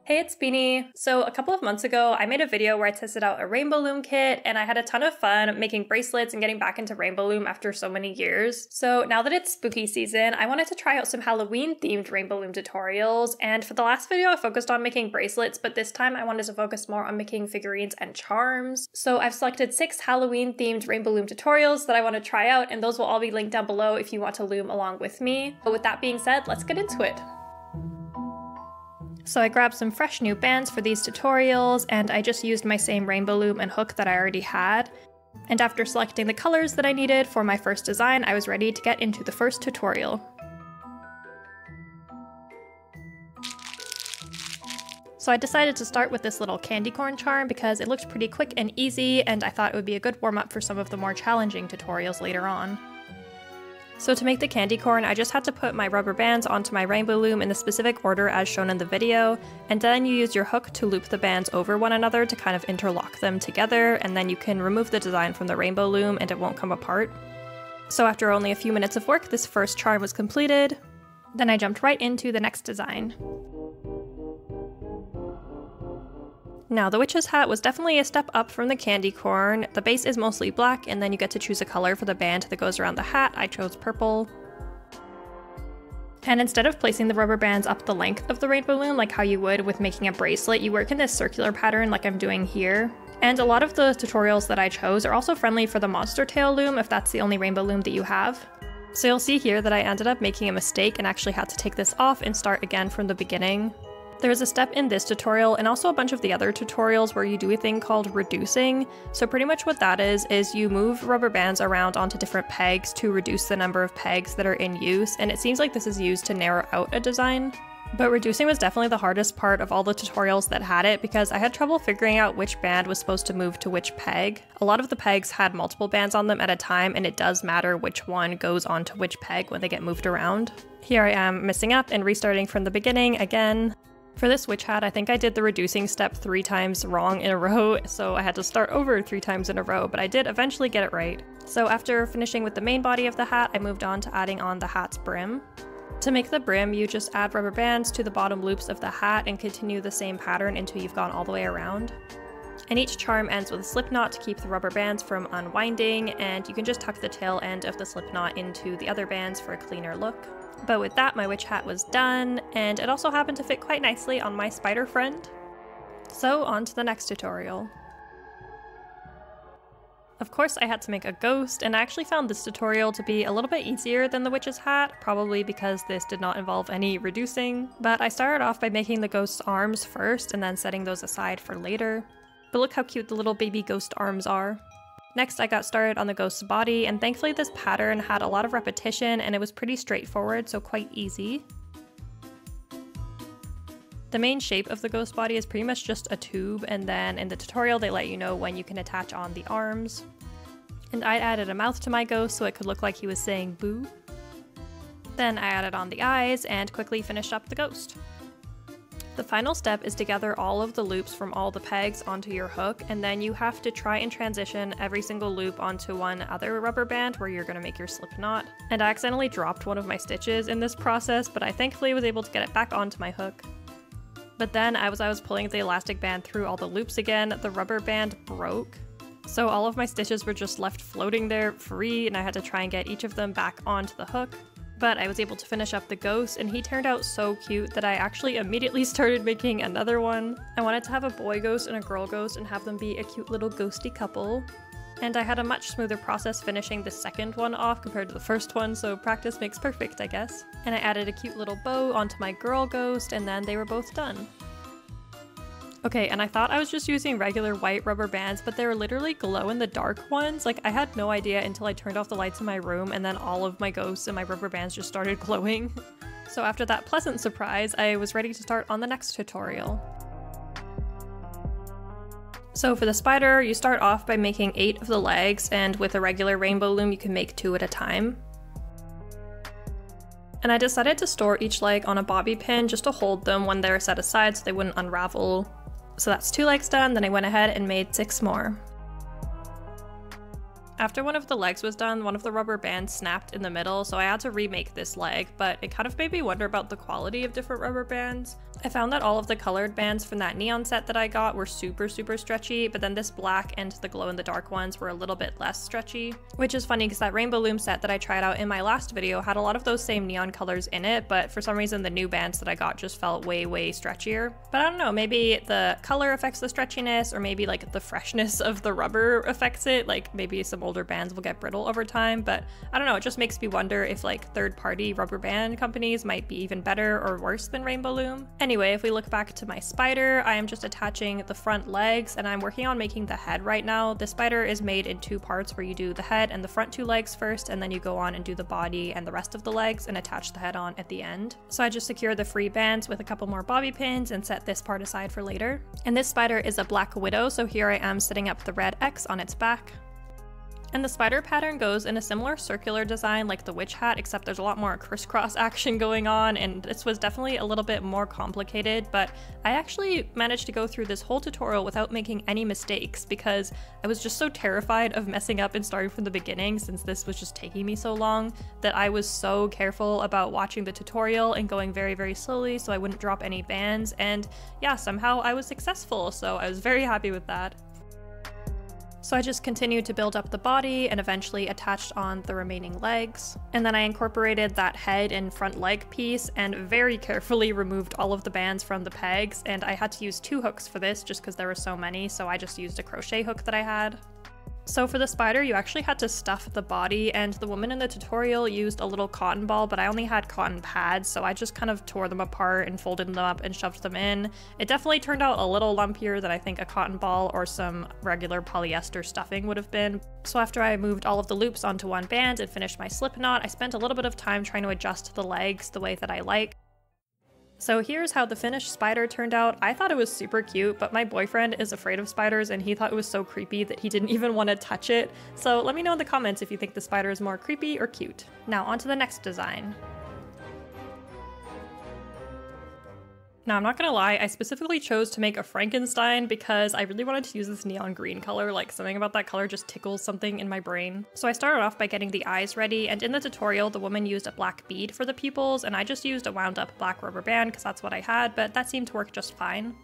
Hey, it's Beanie. So a couple of months ago, I made a video where I tested out a Rainbow Loom kit, and I had a ton of fun making bracelets and getting back into Rainbow Loom after so many years. So now that it's spooky season, I wanted to try out some Halloween-themed Rainbow Loom tutorials, and for the last video, I focused on making bracelets, but this time I wanted to focus more on making figurines and charms. So I've selected 6 Halloween-themed Rainbow Loom tutorials that I want to try out, and those will all be linked down below if you want to loom along with me. But with that being said, let's get into it. So I grabbed some fresh new bands for these tutorials, and I just used my same Rainbow Loom and hook that I already had. And after selecting the colors that I needed for my first design, I was ready to get into the first tutorial. So I decided to start with this little candy corn charm because it looked pretty quick and easy, and I thought it would be a good warm-up for some of the more challenging tutorials later on. So to make the candy corn, I just had to put my rubber bands onto my Rainbow Loom in the specific order as shown in the video, and then you use your hook to loop the bands over one another to kind of interlock them together, and then you can remove the design from the Rainbow Loom and it won't come apart. So after only a few minutes of work, this first charm was completed. Then I jumped right into the next design. Now, the witch's hat was definitely a step up from the candy corn. The base is mostly black, and then you get to choose a color for the band that goes around the hat. I chose purple. And instead of placing the rubber bands up the length of the Rainbow Loom like how you would with making a bracelet, you work in this circular pattern like I'm doing here. And a lot of the tutorials that I chose are also friendly for the monster tail loom if that's the only Rainbow Loom that you have. So you'll see here that I ended up making a mistake and actually had to take this off and start again from the beginning. There's a step in this tutorial and also a bunch of the other tutorials where you do a thing called reducing. So pretty much what that is you move rubber bands around onto different pegs to reduce the number of pegs that are in use, and it seems like this is used to narrow out a design. But reducing was definitely the hardest part of all the tutorials that had it because I had trouble figuring out which band was supposed to move to which peg. A lot of the pegs had multiple bands on them at a time, and it does matter which one goes onto which peg when they get moved around. Here I am messing up and restarting from the beginning again. For this witch hat, I think I did the reducing step 3 times wrong in a row, so I had to start over 3 times in a row, but I did eventually get it right. So after finishing with the main body of the hat, I moved on to adding on the hat's brim. To make the brim, you just add rubber bands to the bottom loops of the hat and continue the same pattern until you've gone all the way around. And each charm ends with a slip knot to keep the rubber bands from unwinding, and you can just tuck the tail end of the slip knot into the other bands for a cleaner look. But with that, my witch hat was done, and it also happened to fit quite nicely on my spider friend. So on to the next tutorial. Of course, I had to make a ghost, and I actually found this tutorial to be a little bit easier than the witch's hat, probably because this did not involve any reducing. But I started off by making the ghost's arms first, and then setting those aside for later. But look how cute the little baby ghost arms are. Next, I got started on the ghost's body, and thankfully this pattern had a lot of repetition and it was pretty straightforward, so quite easy. The main shape of the ghost body is pretty much just a tube, and then in the tutorial they let you know when you can attach on the arms. And I added a mouth to my ghost so it could look like he was saying boo. Then I added on the eyes and quickly finished up the ghost. The final step is to gather all of the loops from all the pegs onto your hook, and then you have to try and transition every single loop onto one other rubber band where you're going to make your slip knot. And I accidentally dropped one of my stitches in this process, but I thankfully was able to get it back onto my hook. But then as I was pulling the elastic band through all the loops again, the rubber band broke. So all of my stitches were just left floating there free, and I had to try and get each of them back onto the hook. But I was able to finish up the ghost, and he turned out so cute that I actually immediately started making another one. I wanted to have a boy ghost and a girl ghost and have them be a cute little ghosty couple. And I had a much smoother process finishing the second one off compared to the first one, so practice makes perfect, I guess. And I added a cute little bow onto my girl ghost, and then they were both done. Okay, and I thought I was just using regular white rubber bands, but they were literally glow-in-the-dark ones. Like, I had no idea until I turned off the lights in my room, and then all of my ghosts and my rubber bands just started glowing. So after that pleasant surprise, I was ready to start on the next tutorial. So for the spider, you start off by making 8 of the legs, and with a regular Rainbow Loom you can make 2 at a time. And I decided to store each leg on a bobby pin just to hold them when they're set aside so they wouldn't unravel. So that's 2 legs done, then I went ahead and made 6 more. After one of the legs was done, one of the rubber bands snapped in the middle, so I had to remake this leg, but it kind of made me wonder about the quality of different rubber bands. I found that all of the colored bands from that neon set that I got were super stretchy, but then this black and the glow in the dark ones were a little bit less stretchy, which is funny because that Rainbow Loom set that I tried out in my last video had a lot of those same neon colors in it, but for some reason the new bands that I got just felt way stretchier. But I don't know, maybe the color affects the stretchiness, or maybe like the freshness of the rubber affects it, like maybe some older bands will get brittle over time, but I don't know, it just makes me wonder if like third-party rubber band companies might be even better or worse than Rainbow Loom. Anyway, if we look back to my spider, I am just attaching the front legs and I'm working on making the head right now. The spider is made in two parts where you do the head and the front two legs first, and then you go on and do the body and the rest of the legs and attach the head on at the end. So I just secure the free bands with a couple more bobby pins and set this part aside for later. And this spider is a black widow, so here I am setting up the red X on its back. And the spider pattern goes in a similar circular design like the witch hat, except there's a lot more crisscross action going on, and this was definitely a little bit more complicated, but I actually managed to go through this whole tutorial without making any mistakes because I was just so terrified of messing up and starting from the beginning, since this was just taking me so long, that I was so careful about watching the tutorial and going very slowly so I wouldn't drop any bands, and yeah, somehow I was successful, so I was very happy with that. So I just continued to build up the body and eventually attached on the remaining legs. And then I incorporated that head and front leg piece and very carefully removed all of the bands from the pegs. And I had to use 2 hooks for this just because there were so many, so I just used a crochet hook that I had. So for the spider, you actually had to stuff the body, and the woman in the tutorial used a little cotton ball, but I only had cotton pads, so I just kind of tore them apart and folded them up and shoved them in. It definitely turned out a little lumpier than I think a cotton ball or some regular polyester stuffing would have been. So after I moved all of the loops onto one band and finished my slip knot, I spent a little bit of time trying to adjust the legs the way that I like. So here's how the finished spider turned out. I thought it was super cute, but my boyfriend is afraid of spiders and he thought it was so creepy that he didn't even want to touch it. So let me know in the comments if you think the spider is more creepy or cute. Now on to the next design. Now, I'm not gonna lie, I specifically chose to make a Frankenstein because I really wanted to use this neon green color, like something about that color just tickles something in my brain. So I started off by getting the eyes ready, and in the tutorial, the woman used a black bead for the pupils, and I just used a wound up black rubber band because that's what I had, but that seemed to work just fine.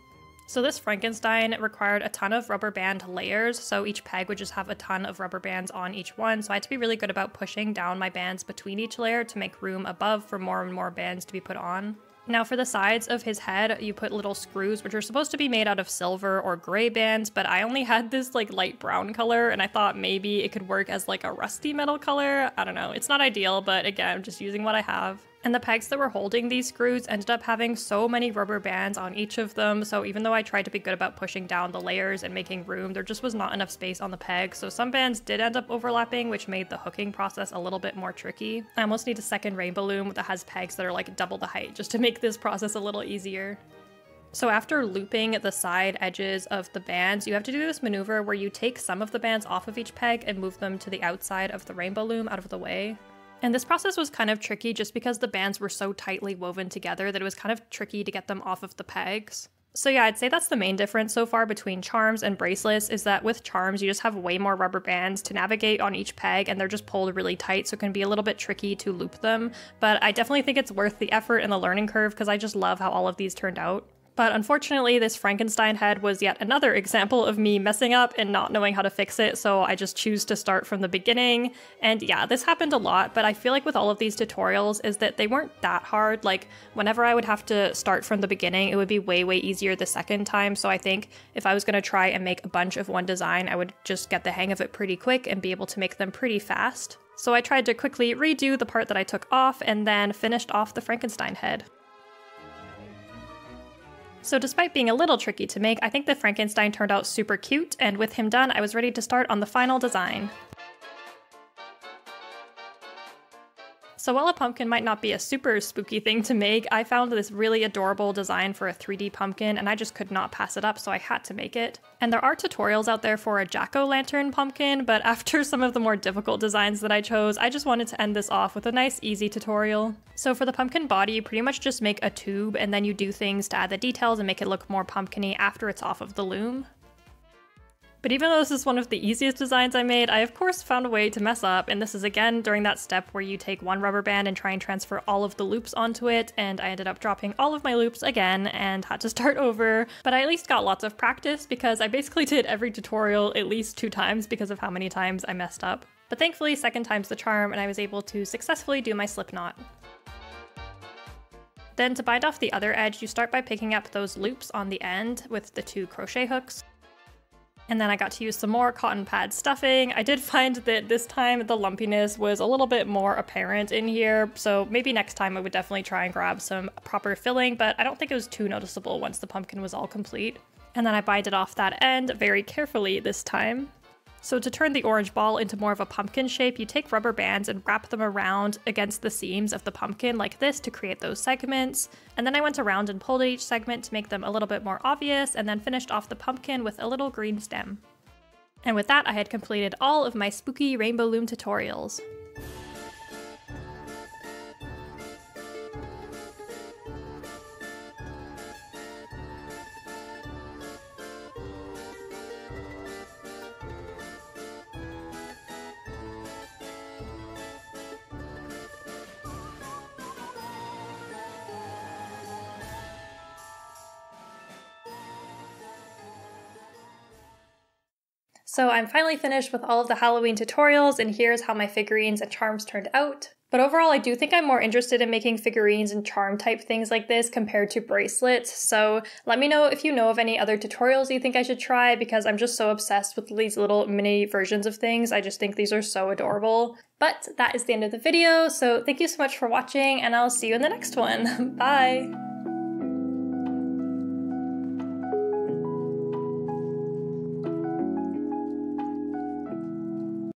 So this Frankenstein required a ton of rubber band layers, so each peg would just have a ton of rubber bands on each one, so I had to be really good about pushing down my bands between each layer to make room above for more and more bands to be put on. Now for the sides of his head, you put little screws, which are supposed to be made out of silver or gray bands, but I only had this like light brown color, and I thought maybe it could work as like a rusty metal color. I don't know, it's not ideal, but again, I'm just using what I have. And the pegs that were holding these screws ended up having so many rubber bands on each of them, so even though I tried to be good about pushing down the layers and making room, there just was not enough space on the pegs, so some bands did end up overlapping, which made the hooking process a little bit more tricky. I almost need a second Rainbow Loom that has pegs that are like double the height, just to make this process a little easier. So after looping the side edges of the bands, you have to do this maneuver where you take some of the bands off of each peg and move them to the outside of the Rainbow Loom out of the way. And this process was kind of tricky just because the bands were so tightly woven together that it was kind of tricky to get them off of the pegs. So yeah, I'd say that's the main difference so far between charms and bracelets, is that with charms, you just have way more rubber bands to navigate on each peg, and they're just pulled really tight, so it can be a little bit tricky to loop them. But I definitely think it's worth the effort and the learning curve because I just love how all of these turned out. But unfortunately, this Frankenstein head was yet another example of me messing up and not knowing how to fix it, so I just choose to start from the beginning. And yeah, this happened a lot, but I feel like with all of these tutorials is that they weren't that hard. Like, whenever I would have to start from the beginning, it would be way easier the second time, so I think if I was going to try and make a bunch of one design, I would just get the hang of it pretty quick and be able to make them pretty fast. So I tried to quickly redo the part that I took off and then finished off the Frankenstein head. So despite being a little tricky to make, I think the Frankenstein turned out super cute, and with him done, I was ready to start on the final design. So while a pumpkin might not be a super spooky thing to make, I found this really adorable design for a 3D pumpkin and I just could not pass it up, so I had to make it. And there are tutorials out there for a jack-o'-lantern pumpkin, but after some of the more difficult designs that I chose, I just wanted to end this off with a nice easy tutorial. So for the pumpkin body, you pretty much just make a tube and then you do things to add the details and make it look more pumpkin-y after it's off of the loom. But even though this is one of the easiest designs I made, I of course found a way to mess up, and this is again during that step where you take one rubber band and try and transfer all of the loops onto it, and I ended up dropping all of my loops again and had to start over. But I at least got lots of practice because I basically did every tutorial at least 2 times because of how many times I messed up. But thankfully, second time's the charm, and I was able to successfully do my slip knot. Then to bind off the other edge, you start by picking up those loops on the end with the 2 crochet hooks. And then I got to use some more cotton pad stuffing. I did find that this time the lumpiness was a little bit more apparent in here, so maybe next time I would definitely try and grab some proper filling, but I don't think it was too noticeable once the pumpkin was all complete. And then I binded off that end very carefully this time. So to turn the orange ball into more of a pumpkin shape, you take rubber bands and wrap them around against the seams of the pumpkin like this to create those segments. And then I went around and pulled at each segment to make them a little bit more obvious, and then finished off the pumpkin with a little green stem. And with that, I had completed all of my spooky Rainbow Loom tutorials. So I'm finally finished with all of the Halloween tutorials, and here's how my figurines and charms turned out. But overall, I do think I'm more interested in making figurines and charm type things like this compared to bracelets, so let me know if you know of any other tutorials you think I should try, because I'm just so obsessed with these little mini versions of things. I just think these are so adorable. But that is the end of the video, so thank you so much for watching, and I'll see you in the next one. Bye!